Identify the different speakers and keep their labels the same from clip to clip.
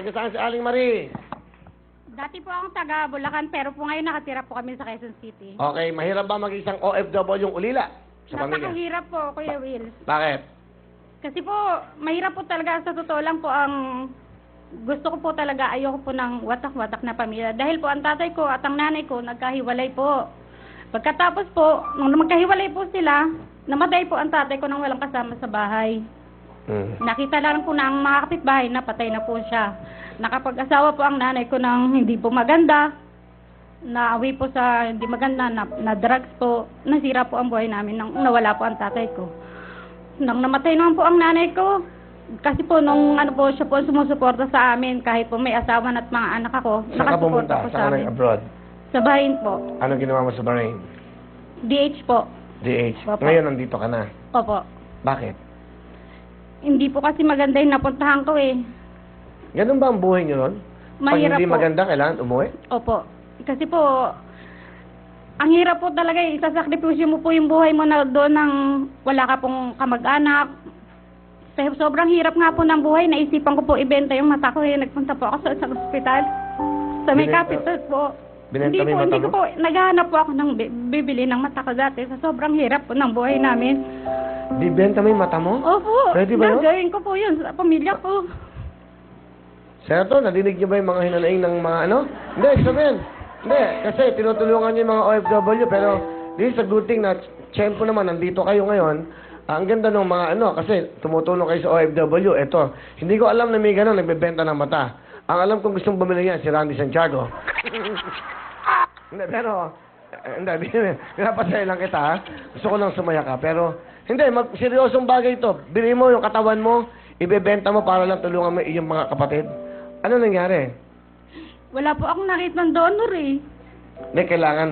Speaker 1: Taga saan si Aling Marie?
Speaker 2: Dati po akong taga Bulacan, pero po ngayon nakatira po kami sa Quezon City.
Speaker 1: Okay, mahirap ba maging isang OFW yung ulila sa pamilya?
Speaker 2: Napakahirap po, Kuya Will.
Speaker 1: Bakit?
Speaker 2: Kasi po, mahirap po talaga, sa totoo lang po, ang gusto ko po talaga, ayoko po ng watak-watak na pamilya. Dahil po ang tatay ko at ang nanay ko nagkahiwalay po. Pagkatapos po, nung magkahiwalay po sila, namatay po ang tatay ko nang walang kasama sa bahay. Nakita lang po na ang mga kapitbahay na patay na po siya. Nakapag-asawa po ang nanay ko ng hindi po maganda. Naawi po sa hindi maganda na drugs po. Nasira po ang buhay namin nang nawala po ang tatay ko. Nang namatay naman po ang nanay ko, kasi po nung ano po siya po ang sumusuporta sa amin kahit po may asawa at mga anak ako,
Speaker 1: Saan ka pumunta?
Speaker 2: po
Speaker 1: Saan
Speaker 2: sa
Speaker 1: ka
Speaker 2: amin.
Speaker 1: abroad?
Speaker 2: Sa Bahrain po.
Speaker 1: Anong ginawa mo sa Bahrain?
Speaker 2: DH po.
Speaker 1: DH.
Speaker 2: Opo.
Speaker 1: Ngayon nandito ka na.
Speaker 2: Opo.
Speaker 1: Bakit?
Speaker 2: Hindi po kasi maganda yung napuntahan ko eh.
Speaker 1: Ganun ba ang buhay niyo ron? Pag
Speaker 2: Mahirap
Speaker 1: hindi
Speaker 2: po.
Speaker 1: maganda, kailangan umuwi?
Speaker 2: Opo. Kasi po, ang hirap po talaga eh. Isasakripisyo mo po yung buhay mo na doon ng wala ka pong kamag-anak. Sobrang hirap nga po ng buhay. Naisipan ko po ibenta yung mata ko eh. Nagpunta po ako sa isang ospital. Sa may
Speaker 1: Binenta-
Speaker 2: capital po.
Speaker 1: Binenta mo yung mata
Speaker 2: Hindi
Speaker 1: mo?
Speaker 2: ko po, naghahanap po ako ng bibili ng mata ko dati. Sa sobrang hirap po ng buhay namin.
Speaker 1: Bibenta mo yung mata mo?
Speaker 2: Opo.
Speaker 1: Pwede ba yun?
Speaker 2: Gagawin ko po yun sa pamilya ko.
Speaker 1: Senator, nadinig niyo ba yung mga hinanaing ng mga ano? Hindi, sabihin. Hindi, kasi tinutulungan niyo yung mga OFW, pero this is a good thing na tiyempo naman, nandito kayo ngayon. Ang ganda ng mga ano, kasi tumutulong kayo sa OFW. Eto, hindi ko alam na may gano'n, nagbebenta ng mata. Ang alam kong gustong bumili yan, si Randy Santiago. Hindi, pero, hindi, pinapasaya lang kita, ha? Gusto ko lang sumaya ka, pero, hindi, seryosong bagay ito. Bilhin mo yung katawan mo, ibebenta mo para lang tulungan mo iyong mga kapatid. Ano nangyari?
Speaker 2: Wala po akong nakita ng donor eh.
Speaker 1: Hindi, kailangan,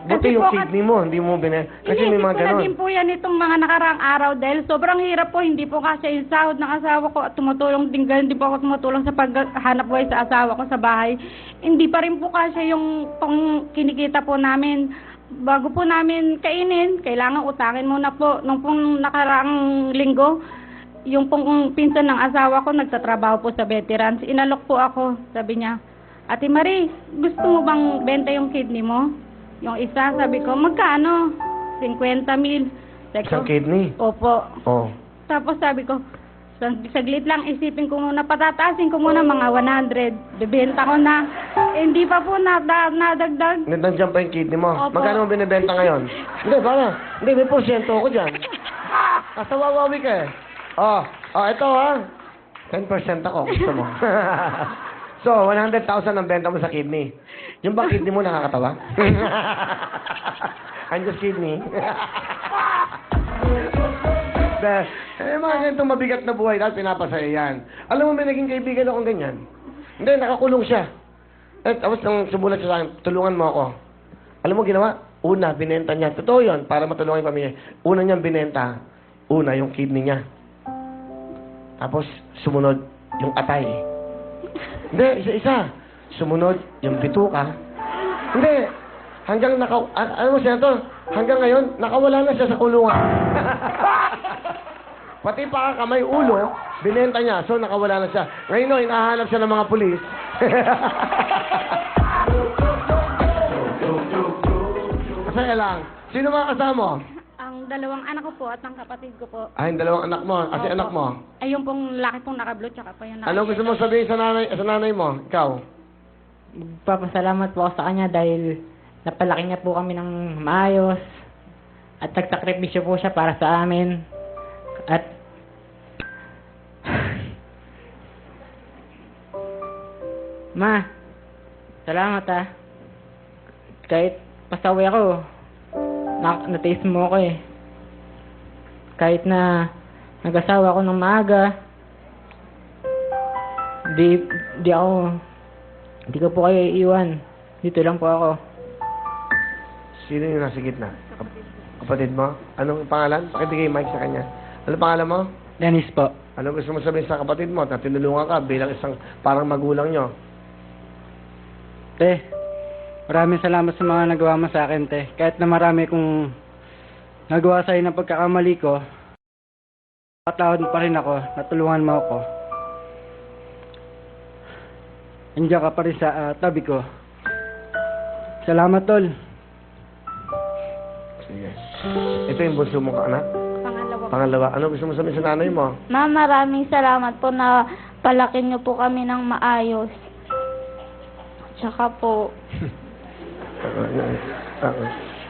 Speaker 1: buti
Speaker 2: Kasi
Speaker 1: yung
Speaker 2: po,
Speaker 1: kidney mo, hindi mo kasi may
Speaker 2: Iniisip
Speaker 1: mga
Speaker 2: ko na
Speaker 1: ganon.
Speaker 2: din po yan itong mga nakaraang araw dahil sobrang hirap po, hindi po kasi yung sahod ng asawa ko at tumutulong din ganun, hindi po ako tumutulong sa paghanap buhay sa asawa ko sa bahay. Hindi pa rin po kasi yung pang kinikita po namin. Bago po namin kainin, kailangan utangin muna po. Nung pong nakaraang linggo, yung pong pinsan ng asawa ko nagtatrabaho po sa veterans. Inalok po ako, sabi niya, Ate Marie, gusto mo bang benta yung kidney mo? Yung isa, sabi ko, magkano? 50,000. Sabi ko,
Speaker 1: Isang kidney?
Speaker 2: Opo.
Speaker 1: Oh.
Speaker 2: Tapos sabi ko, saglit lang, isipin ko muna, patataasin ko muna mga 100. Bibenta ko na. Eh, hindi pa po nadagdag.
Speaker 1: Nandiyan pa yung kidney mo.
Speaker 2: Opo.
Speaker 1: Magkano mo binibenta ngayon? Hindi, para. Hindi, may porsyento ako dyan. Basta wawawi ka eh. Ito ha. 10% ako. Gusto mo. So, 100,000 ang benta mo sa kidney. Yung ba kidney mo nakakatawa? I'm just kidney. Mga ganitong mabigat na buhay dahil pinapasaya yan. Alam mo, may naging kaibigan akong ganyan. Hindi, nakakulong siya. Tapos nang sumulat siya sa akin, tulungan mo ako. Alam mo ginawa? Una, binenta niya. Totoo yun, para matulungan yung pamilya. Una niyang binenta. Una, yung kidney niya. Tapos, sumunod, yung atay. Hindi, isa-isa. Sumunod, yung bituka. Hindi. Hanggang ano mo, Senator? Hanggang ngayon, nakawala na siya sa kulungan. Pati pa kamay, ulo, binenta niya. So, nakawala na siya. Ngayon, hinahanap siya ng mga pulis. Masaya lang. Sino mga kasama mo?
Speaker 2: Ang dalawang anak ko po at ang kapatid ko po.
Speaker 1: Ay, yung dalawang anak mo. Kasi
Speaker 2: Opo.
Speaker 1: anak mo.
Speaker 2: Ay, yung pong laki pong naka-blue, tsaka po yung naka-
Speaker 1: Anong gusto mo sabihin sa nanay mo? Ikaw?
Speaker 3: Magpapasalamat po ako sa kanya dahil napalaki niya po kami ng maayos at nagsakripisyo po siya para sa amin. At Ma, salamat Kahit pasawi ako, natiis mo ako eh. Kahit na nag-asawa ako ng maaga, Hindi ko po kayo iiwan. Dito lang po ako.
Speaker 1: Sino yung nasa gitna? Kapatid mo? Anong pangalan? Pakibigay mic sa kanya. Ano pangalan mo?
Speaker 3: Dennis po.
Speaker 1: Ano gusto mo sabihin sa kapatid mo na tinulungan ka bilang isang parang magulang nyo?
Speaker 4: Te, maraming salamat sa mga nagawa mo sa akin, te. Kahit na marami kong nagawa sa'yo ng pagkakamali ko, patawad mo pa rin ako, natulungan mo ako. andiyan ka pa rin sa tabi ko. Salamat, Tol.
Speaker 1: Sige. Ito yung bunso mo ka, anak?
Speaker 2: Pangalawa po.
Speaker 1: Pangalawa. Ano gusto mo sabihin sa nanay mo?
Speaker 5: Ma'am, maraming salamat po na palaki niyo po kami ng maayos. Tsaka po,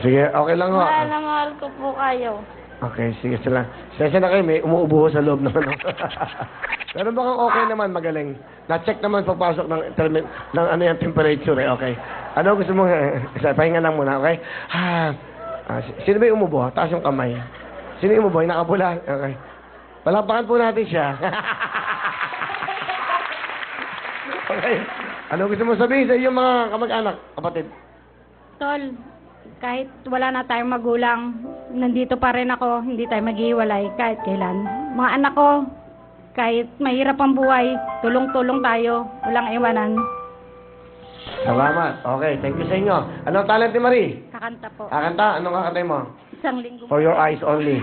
Speaker 1: Sige, okay lang ho.
Speaker 5: mahal na mahal ko po kayo.
Speaker 1: Okay, sige sila. Sige na kayo, may umuubo sa loob naman. Pero baka okay naman, magaling. Na-check naman pagpasok ng ano yung temperature eh, okay. Ano gusto mo? Pahinga lang muna, okay? Sino ba yung umubo? Taas yung kamay. Sino yung umubo? Yung nakapula? Okay. Palakpakan po natin siya. Okay. Ano gusto mo sabihin sa iyong mga kamag-anak, kapatid?
Speaker 2: Tol, kahit wala na tayong magulang, nandito pa rin ako, hindi tayo maghiwalay kahit kailan. Mga anak ko, kahit mahirap ang buhay, tulong-tulong tayo, walang iwanan.
Speaker 1: Salamat. Okay, thank you sa inyo. Anong talent ni Marie?
Speaker 2: Kakanta po.
Speaker 1: Kakanta? Anong kakantay mo?
Speaker 2: Isang linggo.
Speaker 1: For your eyes only.